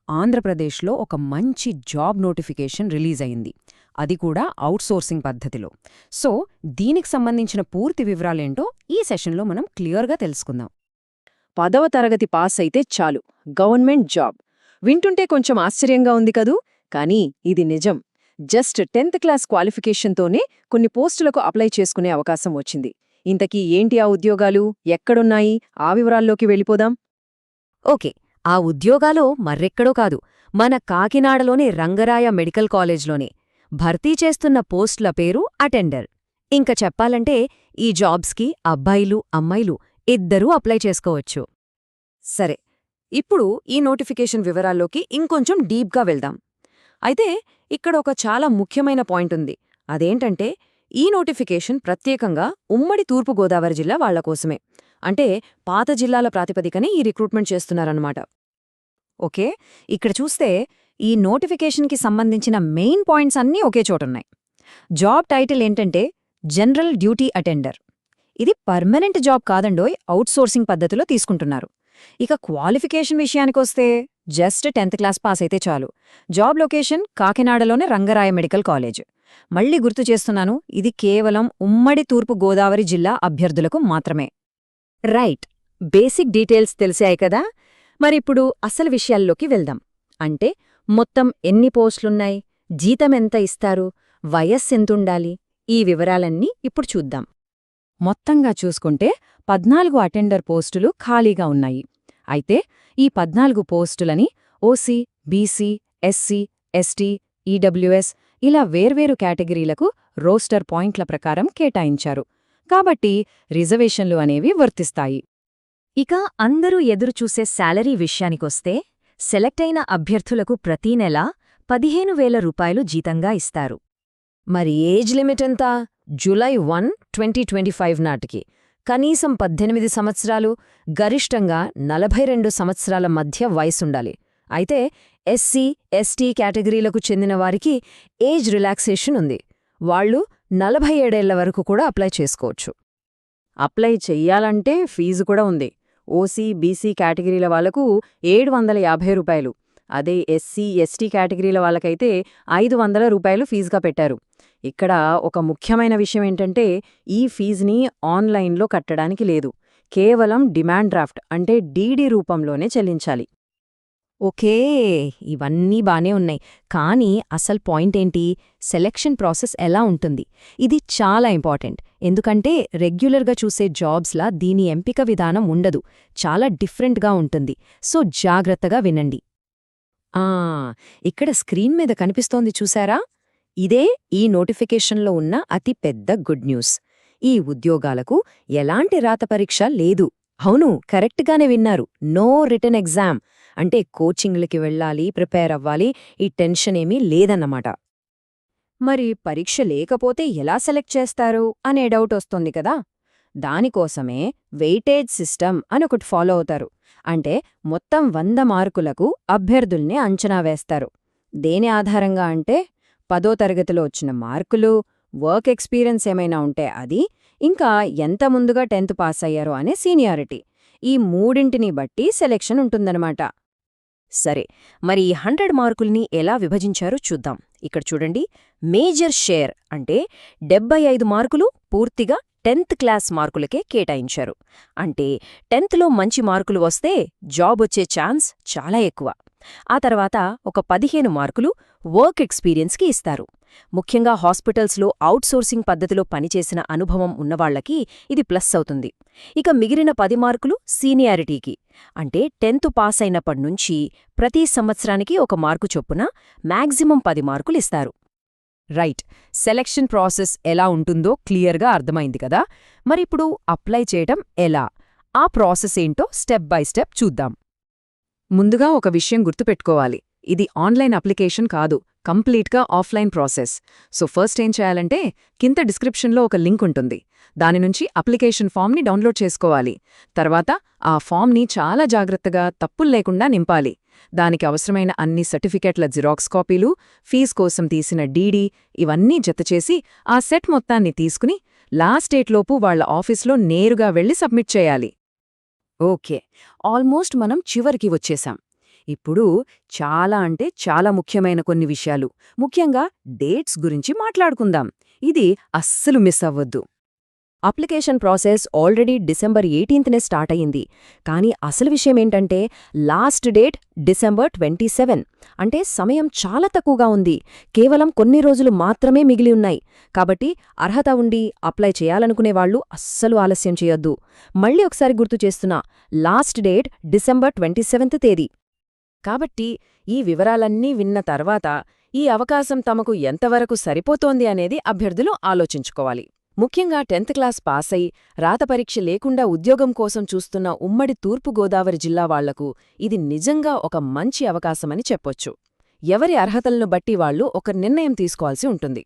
ఆంధ్రప్రదేశ్లో ఒక మంచి జాబ్ నోటిఫికేషన్ రిలీజ్ అయింది. అది కూడా అవుట్సోర్సింగ్ పద్ధతిలో. సో దీనికి సంబంధించిన పూర్తి వివరాలేంటో ఈ సెషన్లో మనం క్లియర్గా తెలుసుకుందాం. 10వ తరగతి పాస్ అయితే చాలు, గవర్నమెంట్ జాబ్. వింటుంటే కొంచెం ఆశ్చర్యంగా ఉంది కదూ, కానీ ఇది నిజం. జస్ట్ 10th క్లాస్ క్వాలిఫికేషన్తోనే కొన్ని పోస్టులకు అప్లై చేసుకునే అవకాశం వచ్చింది. ఇంతకీ ఏంటి ఆ ఉద్యోగాలు, ఎక్కడున్నాయి, ఆ వివరాల్లోకి వెళ్ళిపోదాం. ఓకే, ఆ ఉద్యోగాలు మర్రెక్కడో కాదు, మన కాకినాడలోని రంగరాయ మెడికల్ కాలేజ్లోనే. భర్తీ చేస్తున్న పోస్టుల పేరు అటెండర్. ఇంక చెప్పాలంటే ఈ జాబ్స్కి అబ్బాయిలు అమ్మాయిలు ఇద్దరూ అప్లై చేసుకోవచ్చు. సరే, ఇప్పుడు ఈ నోటిఫికేషన్ వివరాల్లోకి ఇంకొంచెం డీప్గా వెళ్దాం. అయితే ఇక్కడ ఒక చాలా ముఖ్యమైన పాయింట్ ఉంది. అదేంటంటే ఈ నోటిఫికేషన్ ప్రత్యేకంగా ఉమ్మడి తూర్పుగోదావరి జిల్లా వాళ్ల కోసమే. అంటే పాత జిల్లాల ప్రాతిపదికనే ఈ రిక్రూట్మెంట్ చేస్తున్నారన్నమాట. ఓకే, ఇక్కడ చూస్తే ఈ నోటిఫికేషన్కి సంబంధించిన మెయిన్ పాయింట్స్ అన్నీ ఒకే చోటున్నాయి. జాబ్ టైటిల్ ఏంటంటే జనరల్ డ్యూటీ అటెండర్. ఇది పర్మనెంట్ జాబ్ కాదండోయ్, అవుట్సోర్సింగ్ పద్ధతిలో తీసుకుంటున్నారు. ఇక క్వాలిఫికేషన్ విషయానికొస్తే జస్ట్ 10th క్లాస్ పాస్ అయితే చాలు. జాబ్ లొకేషన్ కాకినాడలోనే రంగరాయ మెడికల్ కాలేజ్. మళ్ళీ గుర్తు చేస్తున్నాను, ఇది కేవలం ఉమ్మడి తూర్పు గోదావరి జిల్లా అభ్యర్థులకు మాత్రమే. రైట్, బేసిక్ డీటెయిల్స్ తెలిసాయి కదా. మరిప్పుడు అసలు విషయాల్లోకి వెళ్దాం. అంటే మొత్తం ఎన్ని పోస్టులున్నాయి, జీతమెంత ఇస్తారు, వయస్సెంతుండాలి, ఈ వివరాలన్నీ ఇప్పుడు చూద్దాం. మొత్తంగా చూసుకుంటే 14 అటెండర్ పోస్టులు ఖాళీగా ఉన్నాయి. అయితే ఈ 14 పోస్టులని OC, BC, SC, ST, EWS ఇలా వేర్వేరు కేటగిరీలకు రోస్టర్ పాయింట్ల ప్రకారం కేటాయించారు. కాబట్టి రిజర్వేషన్లు అనేవి వర్తిస్తాయి. ఇక అందరూ ఎదురుచూసే శాలరీ విషయానికొస్తే సెలెక్ట్ అయిన అభ్యర్థులకు ప్రతీ నెలా 15,000 రూపాయలు జీతంగా ఇస్తారు. మరి ఏజ్ లిమిట్ ఎంత? జూలై 1, 2025 నాటికి కనీసం 18 సంవత్సరాలు, గరిష్టంగా 42 సంవత్సరాల మధ్య వయసుండాలి. అయితే ఎస్సీ, ఎస్టీ కేటగిరీలకు చెందిన వారికి ఏజ్ రిలాక్సేషన్ ఉంది. వాళ్లు 47 ఏళ్ల వరకు కూడా అప్లై చేసుకోవచ్చు. అప్లై చెయ్యాలంటే ఫీజు కూడా ఉంది. ఓసీ, బీసీ కేటగిరీల వాళ్లకు 750 రూపాయలు, అదే ఎస్సీ, ఎస్టీ కేటగిరీల వాళ్ళకైతే 500 రూపాయలు ఫీజుగా పెట్టారు. ఇక్కడ ఒక ముఖ్యమైన విషయం ఏంటంటే ఈ ఫీజుని ఆన్లైన్లో కట్టడానికి లేదు. కేవలం డిమాండ్ డ్రాఫ్ట్ అంటే డీడీ రూపంలోనే చెల్లించాలి. ఓకే, ఇవన్నీ బానే ఉన్నాయి. కానీ అసలు పాయింట్ ఏంటి? సెలెక్షన్ ప్రాసెస్ ఎలా ఉంటుంది? ఇది చాలా ఇంపార్టెంట్. ఎందుకంటే రెగ్యులర్గా చూసే జాబ్స్లా దీని ఎంపిక విధానం ఉండదు, చాలా డిఫరెంట్గా ఉంటుంది. సో జాగ్రత్తగా వినండి. ఇక్కడ స్క్రీన్ మీద కనిపిస్తోంది చూసారా? ఇదే ఈ నోటిఫికేషన్లో ఉన్న అతి పెద్ద గుడ్ న్యూస్. ఈ ఉద్యోగాలకు ఎలాంటి రాత పరీక్ష లేదు. అవును, కరెక్ట్గానే విన్నారు. No written exam. అంటే కోచింగ్లకి వెళ్ళాలి, ప్రిపేర్ అవ్వాలి, ఈ టెన్షన్ ఏమీ లేదన్నమాట. మరి పరీక్ష లేకపోతే ఎలా సెలెక్ట్ చేస్తారు అనే డౌట్ వస్తుంది కదా. దానికోసమే వెయిటేజ్ సిస్టమ్ అని ఒకటి ఫాలో అవుతారు. అంటే మొత్తం 100 మార్కులకు అభ్యర్థుల్ని అంచనా వేస్తారు. దేని ఆధారంగా అంటే 10వ తరగతిలో వచ్చిన మార్కులు, వర్క్ ఎక్స్పీరియన్స్ ఏమైనా ఉంటే అది, ఇంకా ఎంత ముందుగా 10th పాస్ అయ్యారో అనే సీనియారిటీ. ఈ మూడింటిని బట్టి సెలెక్షన్ ఉంటుందన్నమాట. సరే, మరి 100 మార్కుల్ని ఎలా విభజించారో చూద్దాం. ఇక్కడ చూడండి, మేజర్ షేర్ అంటే 75 మార్కులు పూర్తిగా 10th క్లాస్ మార్కులకే కేటాయించారు. అంటే 10thలో మంచి మార్కులు వస్తే జాబ్ వచ్చే ఛాన్స్ చాలా ఎక్కువ. ఆ తర్వాత ఒక 15 మార్కులు వర్క్ ఎక్స్పీరియన్స్కి ఇస్తారు. ముఖ్యంగా హాస్పిటల్స్లో అవుట్సోర్సింగ్ పద్ధతిలో పనిచేసిన అనుభవం ఉన్నవాళ్లకి ఇది ప్లస్ అవుతుంది. ఇక మిగిలిన 10 మార్కులు సీనియారిటీకి. అంటే 10th పాస్ అయినప్పటినుంచి ప్రతి సంవత్సరానికి ఒక మార్కు చొప్పున మ్యాక్సిమం 10 మార్కులు ఇస్తారు. రైట్, సెలెక్షన్ ప్రాసెస్ ఎలా ఉంటుందో క్లియర్గా అర్థమైంది కదా. మరిప్పుడు అప్లై చేయటం ఎలా? ఆ ప్రాసెస్ ఏంటో స్టెప్ బై స్టెప్ చూద్దాం. ముందుగా ఒక విషయం గుర్తుపెట్టుకోవాలి, ఇది ఆన్లైన్ అప్లికేషన్ కాదు, కంప్లీట్గా ఆఫ్లైన్ ప్రాసెస్. సో ఫస్ట్ ఏం చేయాలంటే కింద డిస్క్రిప్షన్లో ఒక లింక్ ఉంటుంది. దాని నుంచి అప్లికేషన్ ఫామ్ని డౌన్లోడ్ చేసుకోవాలి. తర్వాత ఆ ఫామ్ని చాలా జాగ్రత్తగా తప్పులు లేకుండా నింపాలి. దానికి అవసరమైన అన్ని సర్టిఫికెట్ల జిరాక్స్ కాపీలు, ఫీజు కోసం తీసిన డీడీ ఇవన్నీ జతచేసి ఆ సెట్ మొత్తాన్ని తీసుకుని లాస్ట్ డేట్లోపు వాళ్ల ఆఫీస్లో నేరుగా వెళ్లి సబ్మిట్ చేయాలి. ఓకే, ఆల్మోస్ట్ మనం చివరికి వచ్చేశాం. ఇప్పుడు చాలా అంటే చాలా ముఖ్యమైన కొన్ని విషయాలు, ముఖ్యంగా డేట్స్ గురించి మాట్లాడుకుందాం. ఇది అస్సలు మిస్ అవ్వొద్దు. అప్లికేషన్ ప్రాసెస్ ఆల్రెడీ డిసెంబర్ 18నే స్టార్ట్ అయ్యింది. కానీ అసలు విషయమేంటంటే లాస్ట్ డేట్ డిసెంబర్ 27. అంటే సమయం చాలా తక్కువగా ఉంది. కేవలం కొన్ని రోజులు మాత్రమే మిగిలి ఉన్నాయి. కాబట్టి అర్హత ఉండి అప్లై చేయాలనుకునేవాళ్లు అస్సలు ఆలస్యం చేయొద్దు. మళ్ళీ ఒకసారి గుర్తు చేస్తున్నా, లాస్ట్ డేట్ డిసెంబర్ 27th తేదీ. కాబట్టి ఈ వివరాలన్నీ విన్న తర్వాత ఈ అవకాశం తమకు ఎంతవరకు సరిపోతోంది అనేది అభ్యర్థులు ఆలోచించుకోవాలి. ముఖ్యంగా 10th క్లాస్ పాసై రాత పరీక్ష లేకుండా ఉద్యోగం కోసం చూస్తున్న ఉమ్మడి తూర్పుగోదావరి జిల్లా వాళ్లకు ఇది నిజంగా ఒక మంచి అవకాశమని చెప్పొచ్చు. ఎవరి అర్హతలను బట్టి వాళ్లు ఒక నిర్ణయం తీసుకోవాల్సి ఉంటుంది.